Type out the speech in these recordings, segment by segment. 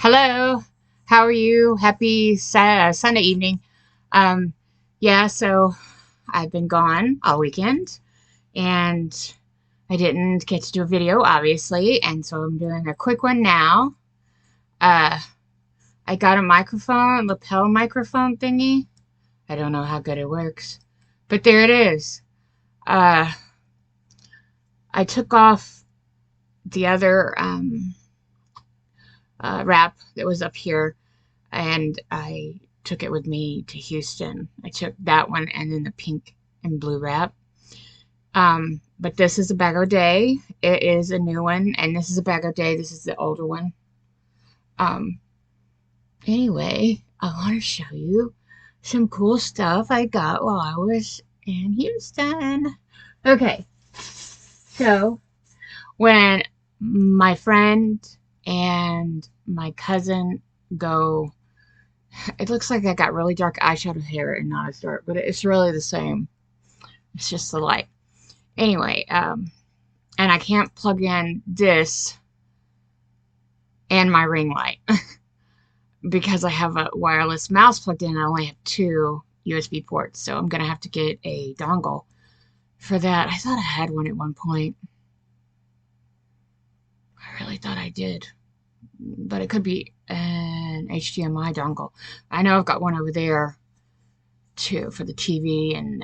Hello, how are you? Happy Sunday evening. Um, yeah, so I've been gone all weekend and I didn't get to do a video, obviously, and so I'm doing a quick one now. Uh, I got a microphone, lapel microphone thingy. I don't know how good it works, but there it is. Uh, I took off the other wrap that was up here and I took it with me to Houston. I took that one and then the pink and blue wrap. But this is a Bag O' Day. It is a new one, and this is a Bag O' Day. This is the older one. Um, anyway, I want to show you some cool stuff I got while I was in Houston. Okay, so when my friend and my cousin go, it looks like I got really dark eyeshadow hair and not as dark, but it's really the same. It's just the light. Anyway, and I can't plug in this and my ring light because I have a wireless mouse plugged in. I only have two USB ports, so I'm gonna have to get a dongle for that. I thought I had one at one point. I really thought I did, but it could be an HDMI dongle. I know I've got one over there too for the TV and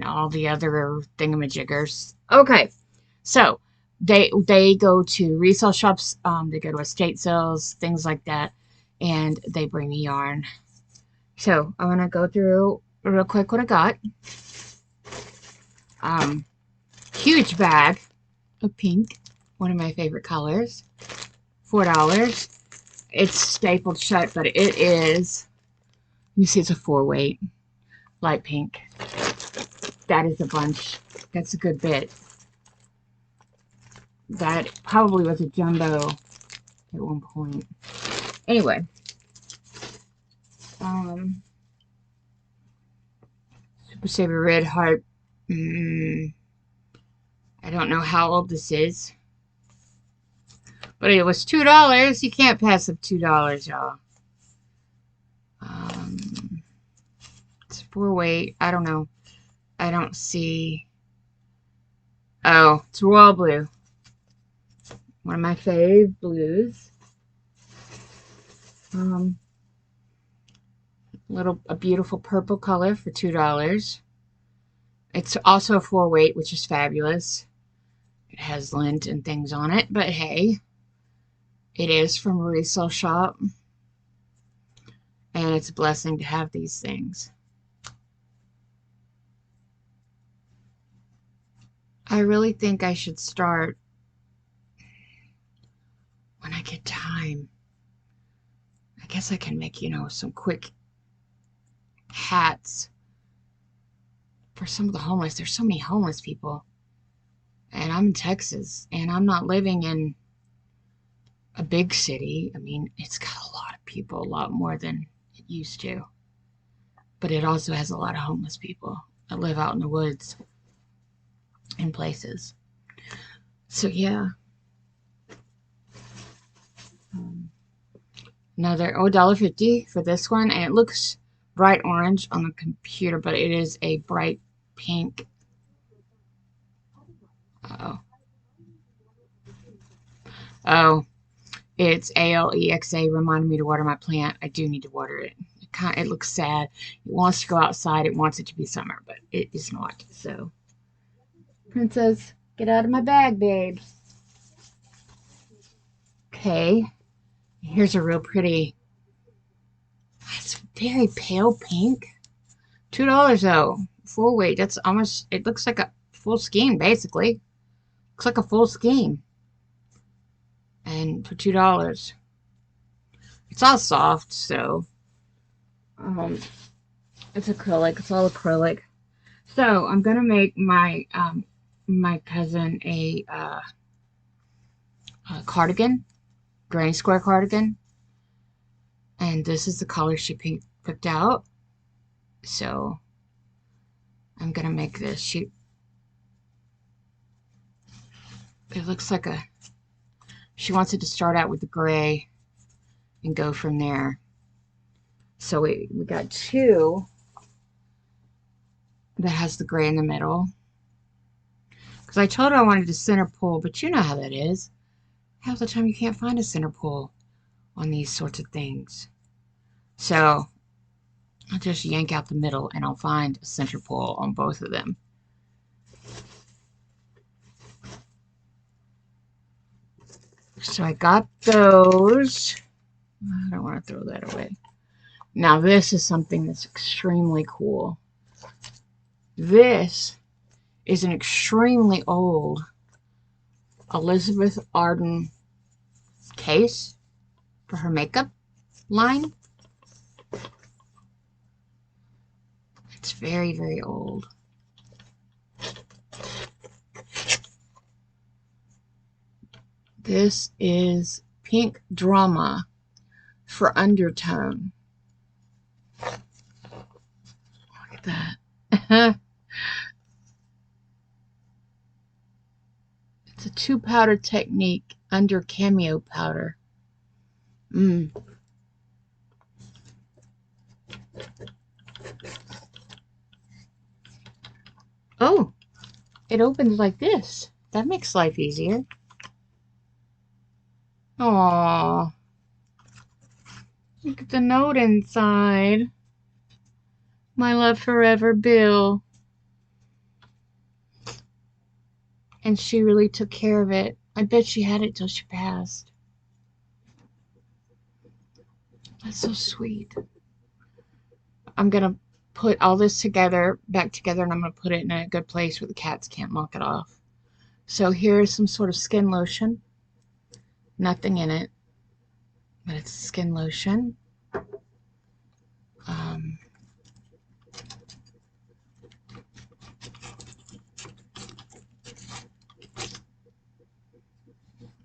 all the other thingamajiggers. Okay, so they go to resale shops, they go to estate sales, things like that, and they bring me yarn. So I'm gonna go through real quick what I got. Um, Huge bag of pink, one of my favorite colors. $4. It's stapled shut, but it is. You see, it's a 4-weight, light pink. That is a bunch. That's a good bit. That probably was a jumbo at one point. Anyway, Super Saver Red Heart. I don't know how old this is, but it was $2. You can't pass up $2, y'all. It's 4-weight. I don't know. I don't see. Oh, it's royal blue. One of my fave blues. A beautiful purple color for $2. It's also a 4-weight, which is fabulous. It has lint and things on it, but hey, it is from a resale shop, and it's a blessing to have these things. I really think I should start when I get time. I guess I can make, some quick hats for some of the homeless. There's so many homeless people. And I'm in Texas, and I'm not living in a big city. I mean, it's got a lot of people, a lot more than it used to. But it also has a lot of homeless people that live out in the woods in places. So, yeah. Another $1.50 for this one, and it looks bright orange on the computer, but it is a bright pink. Uh-oh. Oh, it's ALEXA reminding me to water my plant. I do need to water it. It looks sad. It wants to go outside. It wants it to be summer, but it is not. So, Princess, get out of my bag, babe. Okay, here's a real pretty. It's very pale pink. $2 though. 4-weight. That's almost. It looks like a full skein, basically. Looks like a full skein. And for $2, it's all soft, so it's acrylic. It's all acrylic. So I'm gonna make my cousin a cardigan, granny square cardigan, and this is the color she picked out. So I'm gonna make this. It looks like she wants it to start out with the gray and go from there. So we got two that has the gray in the middle. Because I told her I wanted a center pull, but you know how that is. Half the time you can't find a center pull on these sorts of things. So I'll just yank out the middle and I'll find a center pull on both of them. So I got those. I don't want to throw that away. Now this is something that's extremely cool. This is an extremely old Elizabeth Arden case for her makeup line. It's very, very old. This is Pink Drama for Undertone. Look at that. It's a 2-powder technique under cameo powder. Oh, it opens like this. That makes life easier. Aww. Look at the note inside. My love forever, Bill. And she really took care of it. I bet she had it till she passed. That's so sweet. I'm going to put all this back together, and I'm going to put it in a good place where the cats can't knock it off. So here's some sort of skin lotion. Nothing in it, but it's skin lotion.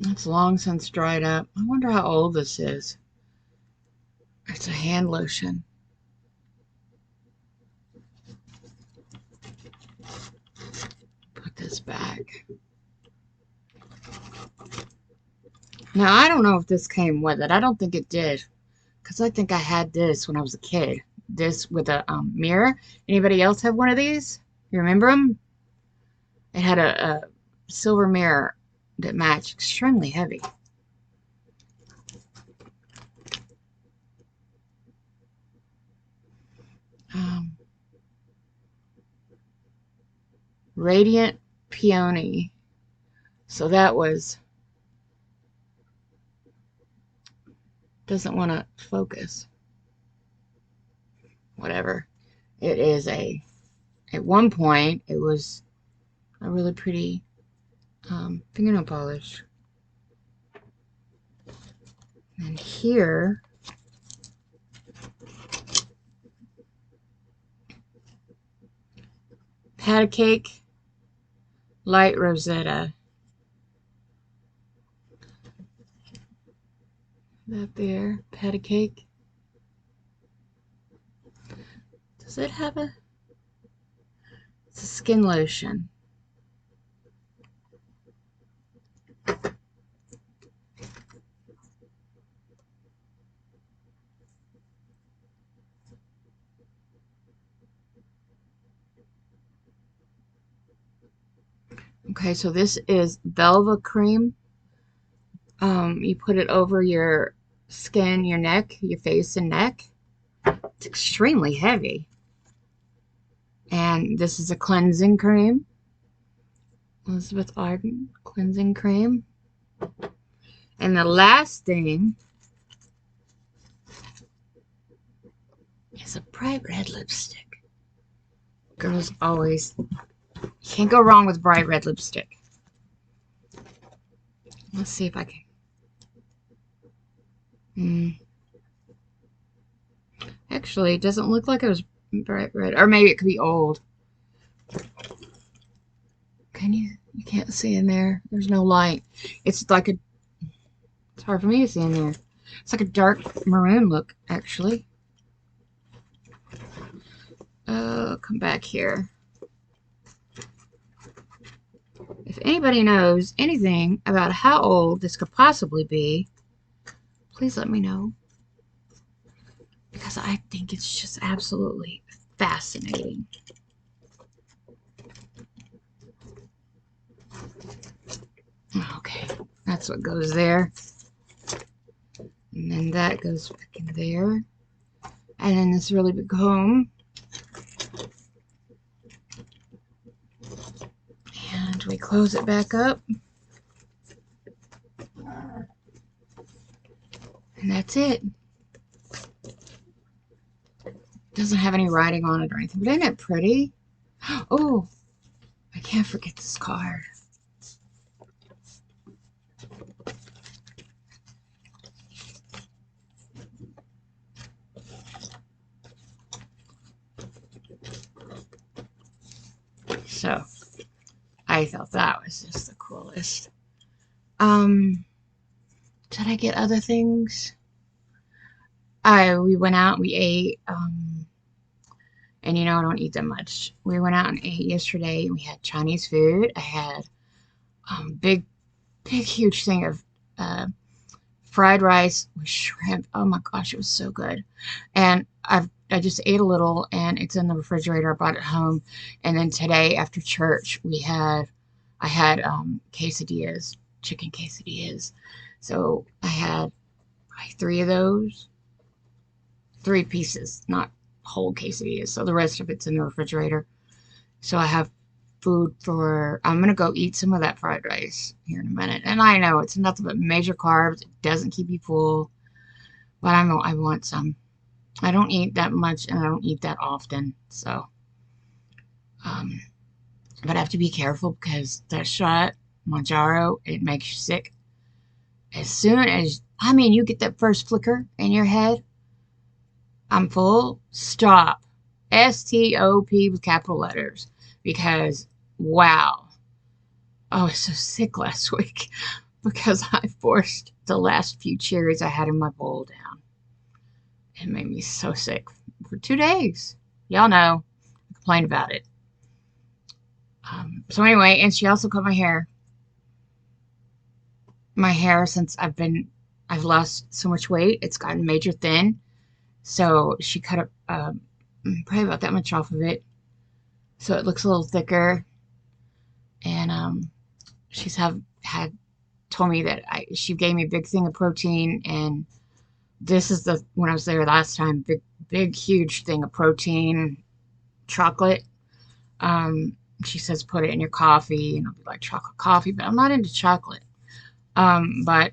It's long since dried up. I wonder how old this is. It's a hand lotion. Put this back. Now, I don't know if this came with it. I don't think it did. Because I think I had this when I was a kid. This with a mirror. Anybody else have one of these? You remember them? It had a silver mirror that matched. Extremely heavy. Radiant Peony. So that was... Doesn't want to focus. Whatever. It is a... At one point, it was a really pretty fingernail polish. And here... Pat a Cake Light Rosetta. That there, Pat a Cake. Does it have a... It's a skin lotion. Okay, so this is Velva Cream. You put it over your skin, your neck, your face and neck. It's extremely heavy. And this is a cleansing cream. Elizabeth Arden cleansing cream. And the last thing is a bright red lipstick. Girls always... You can't go wrong with bright red lipstick. Let's see if I can... Actually, it doesn't look like it was bright red. Or maybe it could be old. Can you? You can't see in there. There's no light. It's like a... It's hard for me to see in there. It's like a dark maroon look, actually. Come back here. If anybody knows anything about how old this could possibly be, please let me know. because I think it's just absolutely fascinating. Okay, that's what goes there. And then that goes back in there. And then this really big comb. And we close it back up. And that's it. Doesn't have any writing on it or anything, but isn't it pretty? Oh, I can't forget this card. So, I thought that was just the coolest. Did I get other things? We went out, we ate, and you know I don't eat that much. We went out and ate yesterday. We had Chinese food. I had big, huge thing of fried rice with shrimp. Oh my gosh, it was so good. And I just ate a little, and it's in the refrigerator. I brought it home, and then today after church I had quesadillas, chicken quesadillas. So I had like 3 of those, 3 pieces, not whole quesadillas. So the rest of it's in the refrigerator. So I have food for, I'm going to go eat some of that fried rice here in a minute. And I know it's nothing but major carbs. It doesn't keep you full, but I want some. I don't eat that much and I don't eat that often. So, but I have to be careful because that shot, Mounjaro, it makes you sick. As soon as, I mean, you get that first flicker in your head, I'm full, stop. S-T-O-P with capital letters. Because, wow. I was so sick last week because I forced the last few cherries I had in my bowl down. It made me so sick for 2 days. Y'all know, I complained about it. So anyway, and she also cut my hair. My hair, since I've lost so much weight, it's gotten major thin. So she cut up probably about that much off of it. So it looks a little thicker. And she's had told me that she gave me a big thing of protein, and this is when I was there last time, big huge thing of protein, chocolate. She says put it in your coffee, and it'll be like chocolate coffee, but I'm not into chocolate. But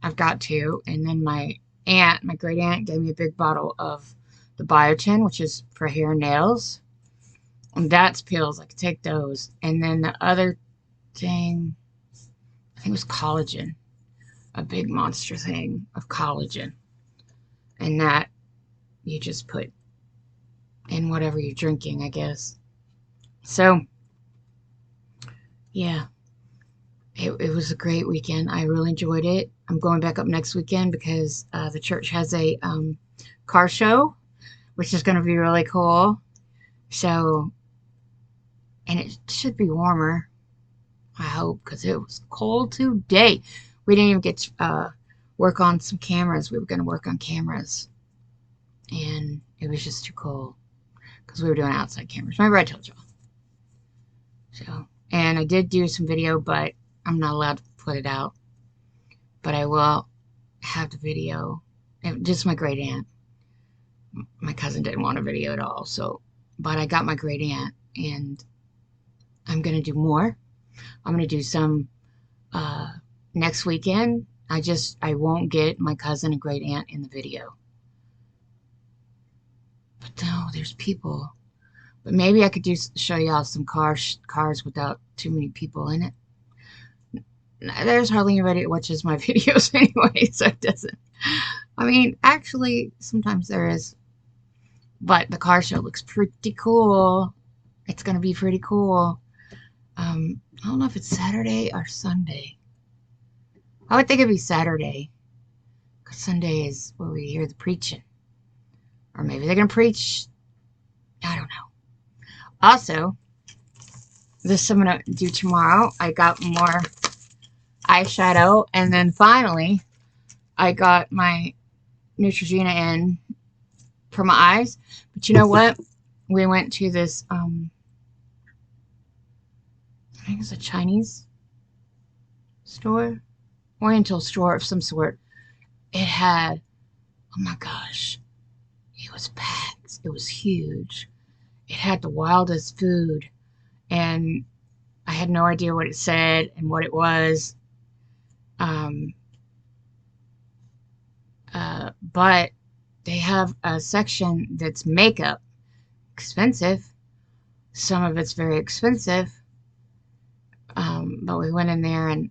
I've got to. And then my great aunt gave me a big bottle of the biotin, which is for hair and nails. And that's pills. I could take those. And then the other thing, I think it was collagen. A big monster thing of collagen. And that you just put in whatever you're drinking, I guess. So, yeah. It was a great weekend. I really enjoyed it. I'm going back up next weekend because the church has a car show, which is going to be really cool. So, and it should be warmer, I hope, because it was cold today. We didn't even get to work on some cameras. We were going to work on cameras, and it was just too cold because we were doing outside cameras. Remember I told y'all. So, and I did do some video, but I'm not allowed to put it out. But I will have the video. Just my great aunt. My cousin didn't want a video at all. So, but I got my great aunt, and I'm going to do more. I'm going to do some next weekend. I won't get my cousin and great aunt in the video. But no, there's people. But maybe I could show y'all some cars without too many people in it. There's hardly anybody that watches my videos anyway, so it doesn't. I mean, actually, sometimes there is. But the car show looks pretty cool. It's going to be pretty cool. I don't know if it's Saturday or Sunday. I would think it'd be Saturday. Because Sunday is where we hear the preaching. Or maybe they're going to preach. I don't know. Also, this I'm going to do tomorrow. I got more eyeshadow. And then finally, I got my Neutrogena in. for my eyes. But you know what? We went to this, I think it's a Chinese store, Oriental store of some sort. It had, oh my gosh, it was packed. It was huge. It had the wildest food, and I had no idea what it said and what it was. Um, but they have a section that's makeup, expensive. Some of it's very expensive. But we went in there and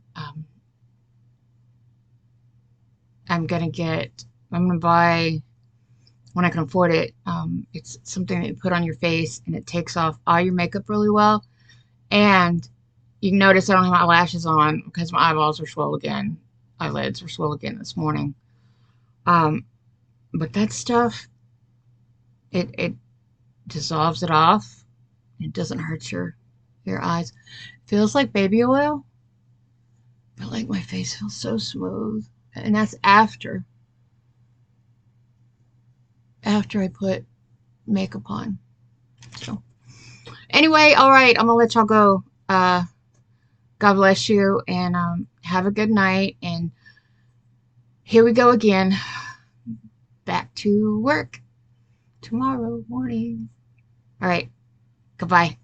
I'm gonna get, I'm gonna buy when I can afford it. It's something that you put on your face and it takes off all your makeup really well. And you can notice I don't have my lashes on because my eyeballs are swollen again. Eyelids were swollen again this morning. Um, but that stuff, it dissolves it off. It doesn't hurt your eyes. Feels like baby oil, but like my face feels so smooth. And that's after I put makeup on. So anyway, all right, I'm gonna let y'all go. God bless you and have a good night. And here we go again. Back to work tomorrow morning. All right. Goodbye.